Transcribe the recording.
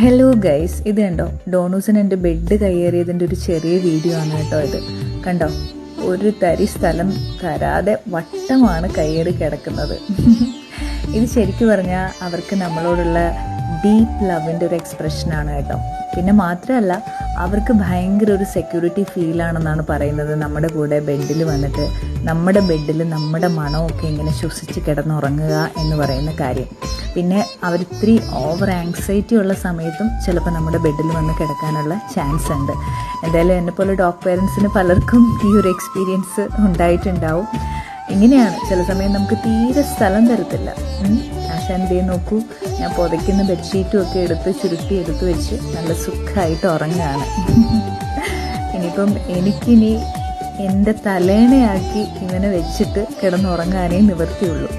Hello guys, ഇത് കണ്ടോ, ഡോണൂസിന് എൻ്റെ ബെഡ് കയ്യേറിയതിൻ്റെ ഒരു ചെറിയ വീഡിയോ ആണ് കേട്ടോ ഇത്. കണ്ടോ, ഒരു തരി സ്ഥലം തരാതെ വട്ടമാണ് കയ്യേറി കിടക്കുന്നത്. ഇത് ശരിക്കും പറഞ്ഞാൽ അവർക്ക് നമ്മളോടുള്ള ഡീപ്പ് ലവിൻ്റെ ഒരു എക്സ്പ്രഷനാണ് കേട്ടോ. പിന്നെ മാത്രമല്ല, അവർക്ക് ഭയങ്കര ഒരു സെക്യൂരിറ്റി ഫീലാണെന്നാണ് പറയുന്നത്. നമ്മുടെ കൂടെ ബെഡിൽ വന്നിട്ട് നമ്മുടെ ബെഡിൽ നമ്മുടെ മണമൊക്കെ ഇങ്ങനെ ശ്വസിച്ച് കിടന്നുറങ്ങുക എന്ന് പറയുന്ന കാര്യം. പിന്നെ അവരിത്തിരി ഓവർ ആങ്സൈറ്റി ഉള്ള സമയത്തും ചിലപ്പോൾ നമ്മുടെ ബെഡിൽ വന്ന് കിടക്കാനുള്ള ചാൻസ് ഉണ്ട്. എന്തായാലും എന്നെപ്പോലെ ഡോഗ് പേരൻസിന് പലർക്കും ഈ ഒരു എക്സ്പീരിയൻസ് ഉണ്ടായിട്ടുണ്ടാവും. ഇങ്ങനെയാണ്, ചില സമയം നമുക്ക് തീരെ സ്ഥലം തരത്തില്ല. ആശാൻ ദേ നോക്കൂ, ഞാൻ പുതയ്ക്കുന്ന ബെഡ്ഷീറ്റും ഒക്കെ എടുത്ത് ചുരുട്ടി എടുത്ത് വെച്ച് നല്ല സുഖമായിട്ട് ഉറങ്ങുകയാണ്. ഇനിയിപ്പം എനിക്കിനി എൻ്റെ തലേണയാക്കി ഇവനെ വെച്ചിട്ട് കിടന്നുറങ്ങാനേ നിവർത്തിയുള്ളൂ.